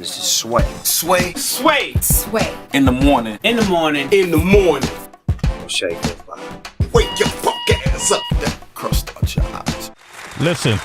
This is Sway. Sway. Sway. Sway. In the morning. In the morning. In the morning. Shake that body. Wake your fuck ass up. Crust out your eyes. Listen,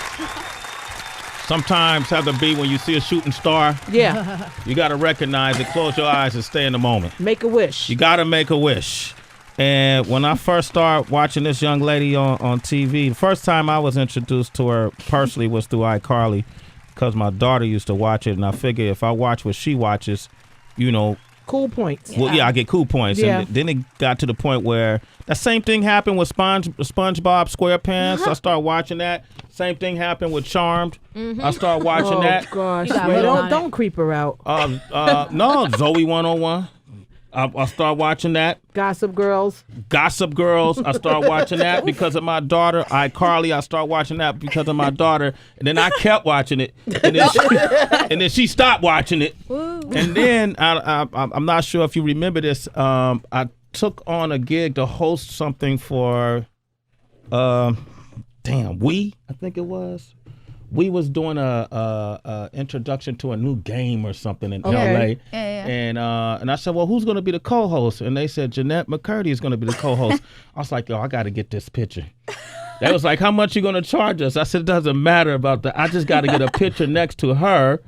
sometimes have to be when you see a shooting star. Yeah. You got to recognize it, close your eyes, and stay in the moment. Make a wish. You got to make a wish. And when I first started watching this young lady on TV, the first time I was introduced to her personally was through iCarly, because my daughter used to watch it, and I figure if I watch what she watches, you know. Cool points. Well, yeah, I get cool points. Yeah. And then it got to the point where that same thing happened with SpongeBob SquarePants. I started watching that. Same thing happened with Charmed. I started watching that. Oh, gosh. Well, Don't creep her out. No, Zoe 101. I started watching that. Gossip Girls. Gossip Girls. I started watching that because of my daughter. iCarly. I started watching that because of my daughter. And then I kept watching it. And then she stopped watching it. And then I'm not sure if you remember this. I took on a gig to host something for I think it was. We was doing a introduction to a new game or something in LA. Yeah. And I said, well, who's going to be the co-host? And they said, Jennette McCurdy is going to be the co-host. I was like, yo, I got to get this picture. They was like, how much you going to charge us? I said, it doesn't matter about that. I just got to get a picture next to her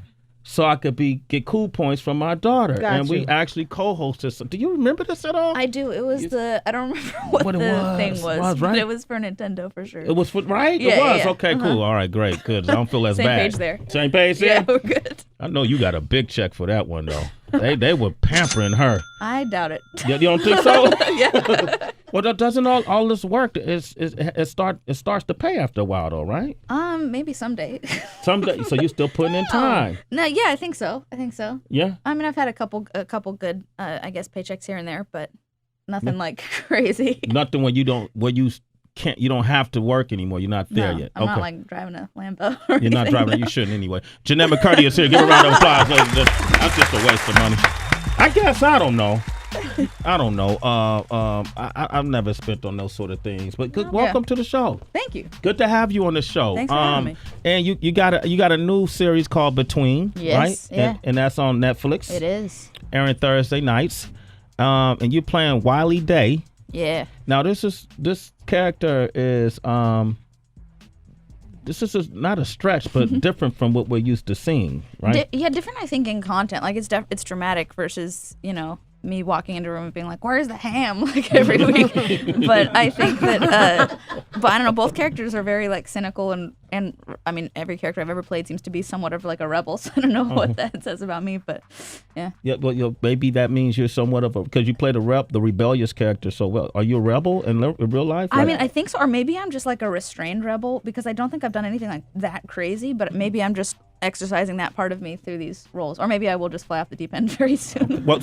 so I could get cool points from my daughter. Got and we you. actually co-hosted. Do you remember this at all? I do. It was I don't remember what it the was. thing was, Right? but it was for Nintendo for sure. It was right? Yeah, it was? yeah. Okay, cool. All right, great, good. I don't feel as Same bad. page there. Same page there? Yeah, we're good. I know you got a big check for that one, though. They were pampering her. I doubt it. You don't think so? Yeah. Well, doesn't all this work, it starts to pay after a while, though, right? Maybe someday. Someday. So you still putting in time. No, yeah, I think so. Yeah? I mean, I've had a couple good, I guess, paychecks here and there, but nothing like crazy. Nothing when you don't have to work anymore. You're not there yet. I'm not like driving a Lambo. Or You're not anything. driving. You shouldn't anyway. Jennette McCurdy is here. Give her a round of applause. That's just a waste of money. I guess I don't know. I've never spent on those sort of things. But welcome to the show. Thank you. Good to have you on the show. Thanks for having me. And you got a new series called Between, Yes, right? yeah. And that's on Netflix. It is. Airing Thursday nights. And you're playing Wiley Day. Yeah. Now this character is this is not a stretch, but different from what we're used to seeing, right? Different. I think in content, like it's dramatic versus me walking into a room and being like, "Where's the ham?" like every week. But I think that, but I don't know. Both characters are very like cynical and I mean every character I've ever played seems to be somewhat of like a rebel. So I don't know what that says about me, but yeah. Yeah, well, maybe that means you're somewhat of because you play the rebellious character so well. Are you a rebel in real life? I mean, I think so, or maybe I'm just like a restrained rebel because I don't think I've done anything like that crazy. But maybe I'm just exercising that part of me through these roles, or maybe I will just fly off the deep end very soon. Well,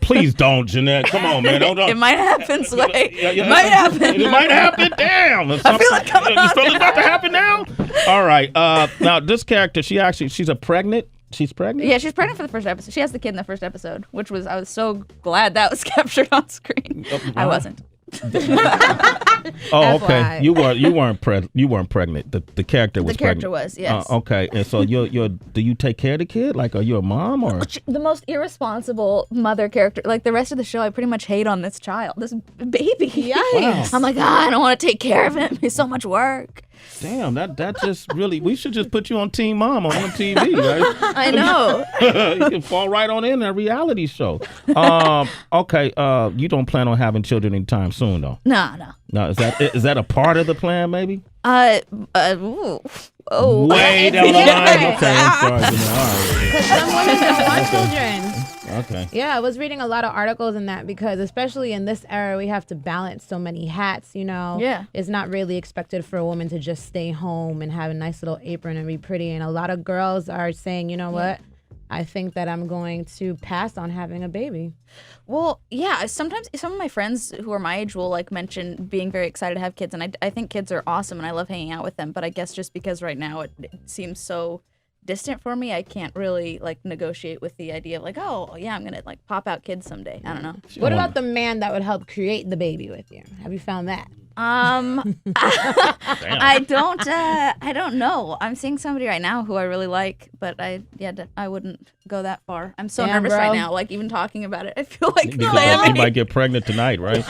please don't, Jennette. Come on, man. Don't. It might happen, Sway. It might happen. It might happen. Damn. I feel it coming on. It's about to happen now. All right. Now this character, she's pregnant. She's pregnant? Yeah, she's pregnant for the first episode. She has the kid in the first episode, I was so glad that was captured on screen. I wasn't. Oh, okay. You weren't pregnant. The character was pregnant. The character was, yes. Okay. And so do you take care of the kid? Like, are you a mom or? The most irresponsible mother character. Like the rest of the show, I pretty much hate on this child, this baby. Yikes. Wow. I'm like, I don't want to take care of him. It's so much work. Damn, that just really. We should just put you on Teen Mom on TV, right? I know. You can fall right on in a reality show. Okay. You don't plan on having children anytime soon, though. No. No, is that a part of the plan, maybe? Ooh. Oh. Way down the line. Okay, I'm sorry. All right. Because some women don't want children. Okay. Yeah, I was reading a lot of articles in that because especially in this era, we have to balance so many hats, Yeah. It's not really expected for a woman to just stay home and have a nice little apron and be pretty. And a lot of girls are saying, you know what? I think that I'm going to pass on having a baby. Well, yeah, sometimes some of my friends who are my age will like mention being very excited to have kids. And I think kids are awesome and I love hanging out with them. But I guess just because right now it seems so distant for me, I can't really like negotiate with the idea of like, oh yeah, I'm gonna like pop out kids someday. I don't know. What about the man that would help create the baby with you? Have you found that? I don't know. I'm seeing somebody right now who I really like, but I wouldn't go that far. I'm so nervous right now. Like even talking about it, I feel like you might get pregnant tonight, right? We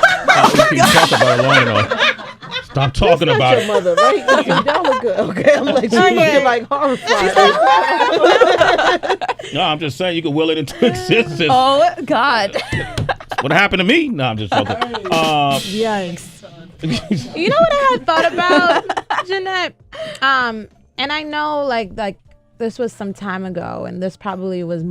can talk about it long enough. Stop talking about Your it. mother, right? Y'all look good. Okay, I'm like, she's looking like horrified. No, I'm just saying you can will it into existence. Oh God. What happened to me? No, I'm just joking. Yikes. You know what I had thought about, Jennette? And I know like this was some time ago, and this probably was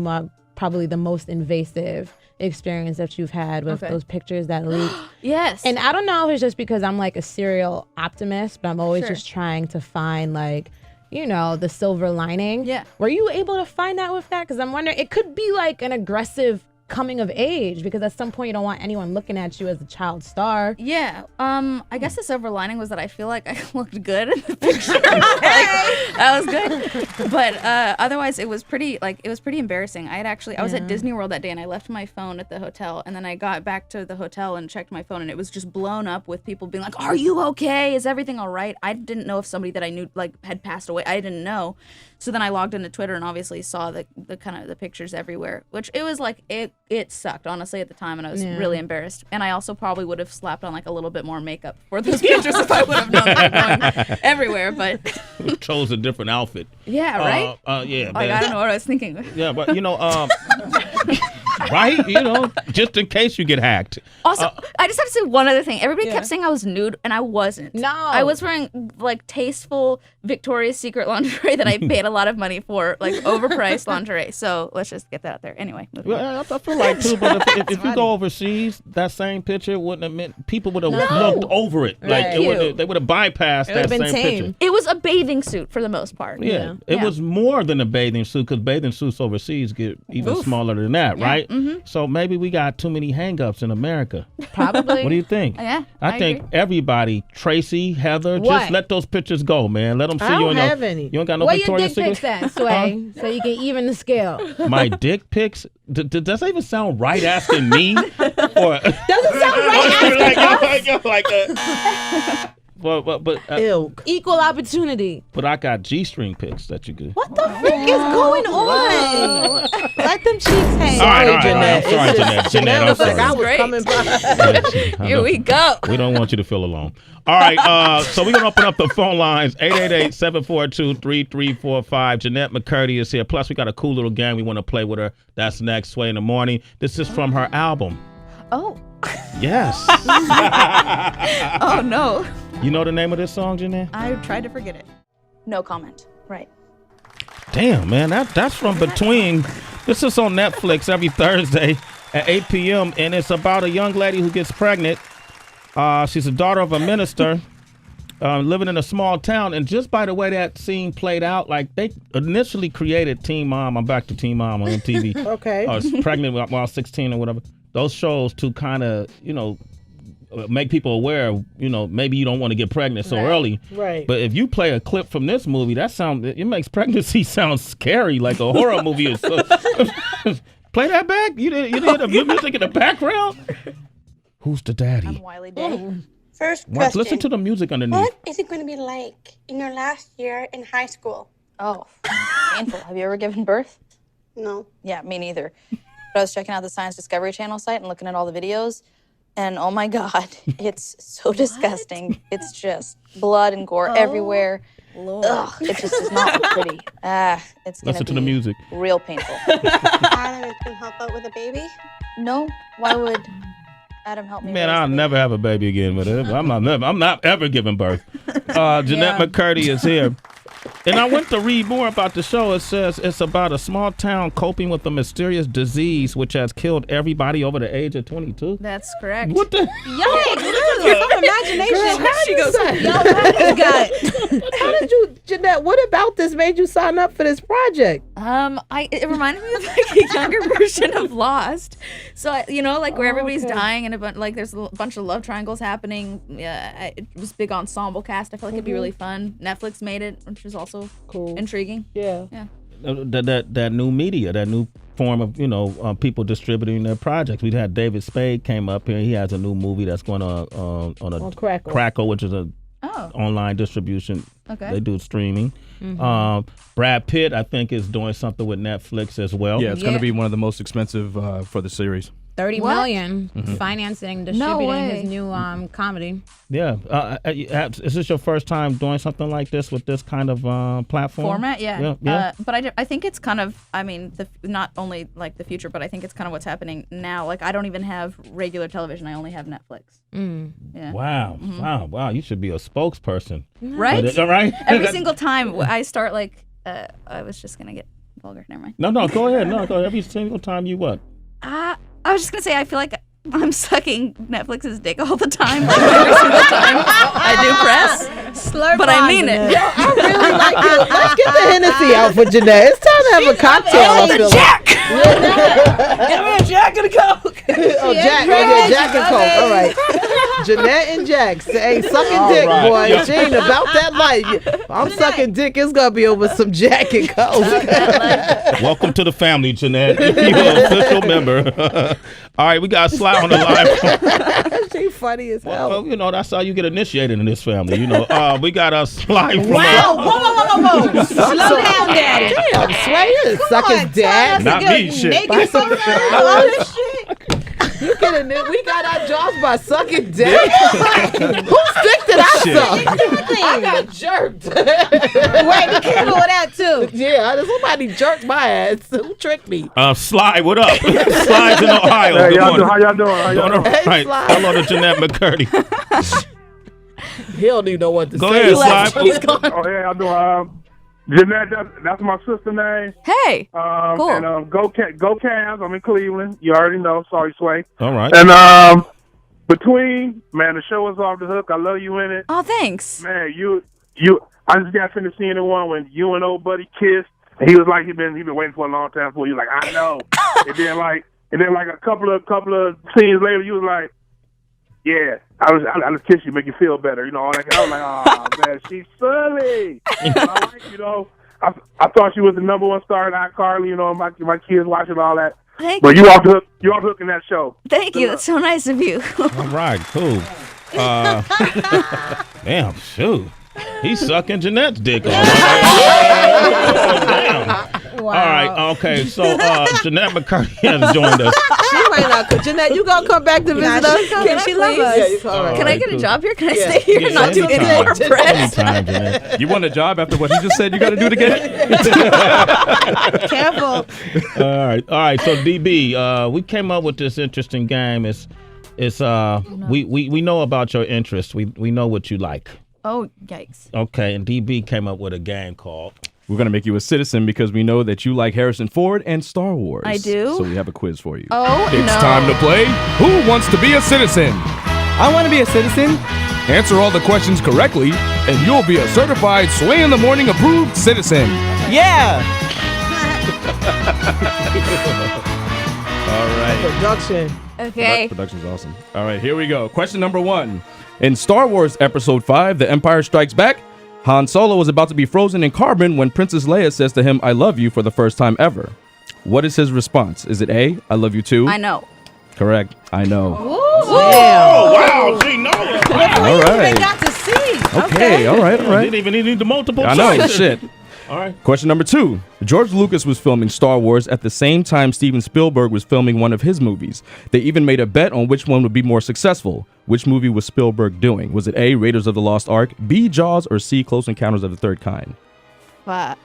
probably the most invasive experience that you've had with those pictures that leaked. Yes. And I don't know if it's just because I'm like a serial optimist, but I'm always just trying to find like, you know, the silver lining. Yeah. Were you able to find that with that? Because I'm wondering, it could be like an aggressive coming of age, because at some point you don't want anyone looking at you as a child star. Yeah. I guess the silver lining was that I feel like I looked good in the picture. That was good. But otherwise it was pretty embarrassing. I was at Disney World that day, and I left my phone at the hotel, and then I got back to the hotel and checked my phone, and it was just blown up with people being like, "Are you okay? Is everything all right?" I didn't know if somebody that I knew like had passed away. I didn't know. So then I logged into Twitter and obviously saw the kind of the pictures everywhere, which it was like it sucked honestly at the time, and I was really embarrassed. And I also probably would have slapped on like a little bit more makeup for those pictures if I would have known they were going everywhere. But chose a different outfit. Yeah, right. Yeah. Like, I don't know what I was thinking. Yeah, but you know, right? You know, just in case you get hacked. Also, I just have to say one other thing. Everybody kept saying I was nude, and I wasn't. No. I was wearing like tasteful Victoria's Secret lingerie that I paid a lot of money for, like overpriced lingerie. So let's just get that out there. Anyway. Well, I feel like too, but if you go overseas, that same picture wouldn't have meant people would have looked over it. Like they would have bypassed that same picture. It was a bathing suit for the most part. Yeah, it was more than a bathing suit, because bathing suits overseas get even smaller than that, right? Mm-hmm. So maybe we got too many hang-ups in America. Probably. What do you think? Yeah, I think agree. Everybody, Tracy, Heather, just let those pictures go, man. Let them see you. I don't have any. You don't got no Where Victoria's your dick Secret? pics at, Sway? So you can even the scale. My dick pics? Does that even sound right asking me? Or doesn't sound right asking us. But equal opportunity. But I got G-string pics that you could. What the frick is going on? Let them cheeks hang. All right, Jennette. I'm sorry, Jennette. Jennette, I'm sorry. I was coming by. Here we go. We don't want you to feel alone. All right, so we're going to open up the phone lines, 888-742-3345. Jennette McCurdy is here. Plus, we got a cool little game we want to play with her. That's next, Sway in the Morning. This is from her album. Oh. Yes. Oh, no. You know the name of this song, Jennette? I tried to forget it. No comment. Right. Damn, man. That's from Between. This is on Netflix every Thursday at 8 p.m. And it's about a young lady who gets pregnant. She's a daughter of a minister living in a small town. And just by the way that scene played out, like they initially created Teen Mom. I'm back to Teen Mom on MTV. Okay. Pregnant while 16 or whatever. Those shows to kind of, you know, make people aware of, you know, maybe you don't want to get pregnant so early. Right. But if you play a clip from this movie, it makes pregnancy sound scary, like a horror movie. Play that back? You didn't hear the music in the background? Who's the daddy? I'm Wiley Day. First question. Listen to the music underneath. What is it going to be like in your last year in high school? Oh, painful. Have you ever given birth? No. Yeah, me neither. But I was checking out the Science Discovery Channel site and looking at all the videos, and oh my God, it's so disgusting. It's just blood and gore everywhere. Lord. Ugh, it just does not look pretty. It's gonna Listen to be the music. real painful. Adam can help out with a baby? No, why would Adam help me? Man, raise I'll the never have a baby again with it. I'm not ever giving birth. Jennette McCurdy is here. And I went to read more about the show. It says it's about a small town coping with a mysterious disease which has killed everybody over the age of 22. That's correct. What the? Imagination. She goes, How did you, Jennette, what about this made you sign up for this project? it reminded me of like a younger version of Lost. So you know, like where everybody's dying and there's a bunch of love triangles happening. Yeah, it was big ensemble cast. I feel like it'd be really fun. Netflix made it, which was also cool, intriguing. Yeah. That new media, that new form of people distributing their projects. We had David Spade came up here. He has a new movie that's going on Crackle, which is a online distribution. Okay. They do streaming. Mm-hmm. Brad Pitt, I think, is doing something with Netflix as well. Yeah, it's going to be one of the most expensive for the series. $30 million financing, distributing his new comedy. Yeah. Is this your first time doing something like this with this kind of platform? Format? Yeah. But I think it's kind of, not only like the future, but I think it's kind of what's happening now. Like, I don't even have regular television. I only have Netflix. Yeah. Wow. Mm-hmm. Wow. You should be a spokesperson. Right? Right? Every single time I start I was just going to get vulgar. Never mind. No, go ahead. No, go ahead. Every single time you what? I was just going to say, I feel like I'm sucking Netflix's dick all the time. Like every single time I do press. Slurp but I mean it. Yo, I really like it. Let's get the Hennessy out for Jennette. It's time to have a cocktail. I feel Jack! Give me a Jack and a Coke. Jack and Coke. All right. Jennette and Jack say, sucking dick, boy. Yo. She ain't about that life. I'm sucking dick. It's going to be over some Jack and Coke. Welcome to the family, Jennette. You're an official member. All right, we got Sly on the line. She funny as hell. Well, that's how you get initiated in this family. We got a Sly from Whoa. Slow down, Daddy. Damn, Sway, suck his dad. Not me, shit. You kidding me? We got our jobs by sucking dick. Whose dick did I suck? I got jerked. Wait, be careful with that too. Yeah, somebody jerked my ass. Who tricked me? Sly, what up? Sly's in Ohio. Hey, Good morning. how y'all doing? Hey, Sly. Hello to Jennette McCurdy. He don't even know what to Go say. Go ahead, Sly. Oh, yeah, I'm doing. Jennette, that's my sister name. Hey, cool. And go Cavs. I'm in Cleveland. You already know. Sorry, Sway. All right. And the show is off the hook. I love you in it. Oh, thanks. Man, you. I just got finished seeing the one when you and old buddy kissed. And he was like, he been waiting for a long time for you. Like, I know. and then like a couple of scenes later, you was like, yeah, I just kiss you, make you feel better, all that. I was like, oh man, she's silly. I thought she was the number one star in iCarly. My kids watching all that. But you off the hook in that show. Thank you. That's so nice of you. All right, cool. Damn, shoot. He's sucking Jennette's dick off. Damn. Wow. All right, okay, so Jennette McCurdy has joined us. She might not. Jennette, you gonna come back to visit us? Can she love us? Yeah, can I get a job here? Can I stay here and not do any more press? Anytime, you want a job after what he just said you got to do it again? Careful. All right. So DB, we came up with this interesting game. We know about your interests. We know what you like. Oh, yikes. Okay, and DB came up with a game called We're going to make you a citizen because we know that you like Harrison Ford and Star Wars. I do? So we have a quiz for you. Oh, It's time to play Who Wants to Be a Citizen? I want to be a citizen. Answer all the questions correctly, and you'll be a certified Sway in the Morning approved citizen. Yeah. All right. Production. Okay. Production's awesome. All right, here we go. Question number 1. In Star Wars Episode 5, The Empire Strikes Back, Han Solo is about to be frozen in carbon when Princess Leia says to him, I love you, for the first time ever. What is his response? Is it A, I love you too? I know. Correct. I know. Oh, wow. She knows. All right. Got to see. Okay. All right. Didn't even need the multiple choice. I know. Shit. All right. Question number 2. George Lucas was filming Star Wars at the same time Steven Spielberg was filming one of his movies. They even made a bet on which one would be more successful. Which movie was Spielberg doing? Was it A, Raiders of the Lost Ark, B, Jaws, or C, Close Encounters of the Third Kind? But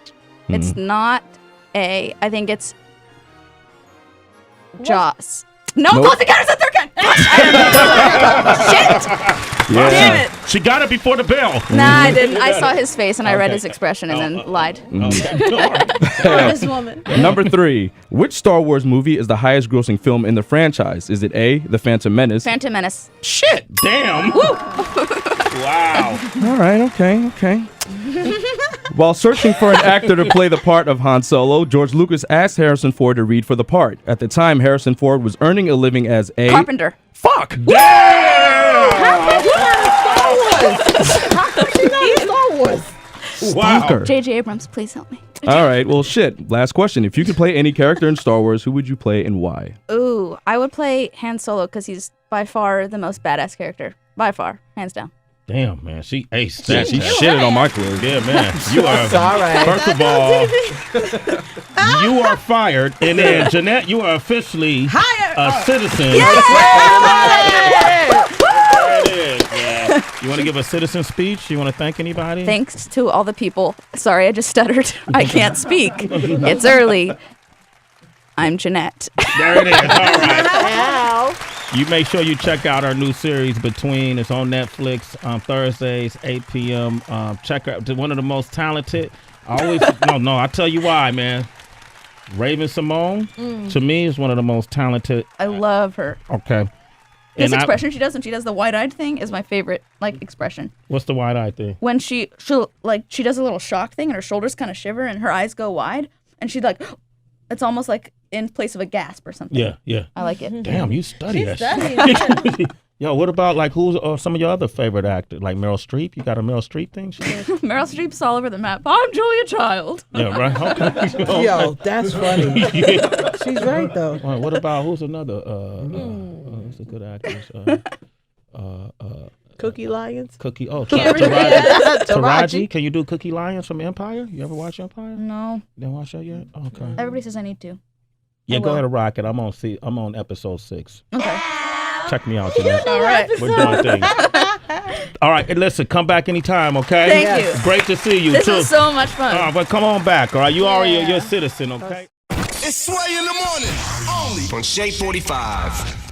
it's not A. I think it's Jaws. No, Nope. Close Encounters of the Third Kind. Shit. Yeah. Damn it. She got it before the bell. Nah, I didn't. I saw his face and I read his expression and then lied. This woman. Number 3. Which Star Wars movie is the highest grossing film in the franchise? Is it A, The Phantom Menace? Phantom Menace. Shit. Damn. Wow. All right. Okay. While searching for an actor to play the part of Han Solo, George Lucas asked Harrison Ford to read for the part. At the time, Harrison Ford was earning a living as a... Carpenter. Fuck! How come she not in Star Wars? Wow. Stalker. J.J. Abrams, please help me. All right. Well, shit. Last question. If you could play any character in Star Wars, who would you play and why? Ooh, I would play Han Solo because he's by far the most badass character. By far, hands down. Damn, man, she aced that. She shitted on my quiz. Yeah, man. You are. It's all right. First of all, you are fired, and then Jennette, you are officially a citizen. Yeah. There it is, man. You want to give a citizen speech? You want to thank anybody? Thanks to all the people. Sorry, I just stuttered. I can't speak. It's early. I'm Jennette. There it is. All right. You make sure you check out our new series, Between. It's on Netflix on Thursdays, 8 p.m. Check out one of the most talented. I tell you why, man. Raven Simone, to me, is one of the most talented. I love her. Okay. This expression she does when she does the wide-eyed thing is my favorite, expression. What's the wide-eyed thing? When she does a little shock thing and her shoulders kind of shiver and her eyes go wide and she's like, it's almost like in place of a gasp or something. Yeah. I like it. Damn, you study that shit. Yo, what about who's some of your other favorite actors? Like Meryl Streep? You got a Meryl Streep thing? Meryl Streep's all over the map. I'm Julia Child. Yeah, right. Okay. Yo, that's funny. She's right though. What about who's another? Who's a good actress? Cookie Lions. Cookie. Oh, Taraji. Can you do Cookie Lions from Empire? You ever watch Empire? No. Didn't watch that yet? Okay. Everybody says I need to. Yeah, go ahead and rock it. I'm on episode 6. Okay. Check me out, Jennette. All right. We're doing things. All right, and listen, come back anytime, okay? Thank you. Great to see you, This too. was so much fun. But come on back, all right? You already you're a citizen, okay? It's Sway in the morning, only on Shade 45.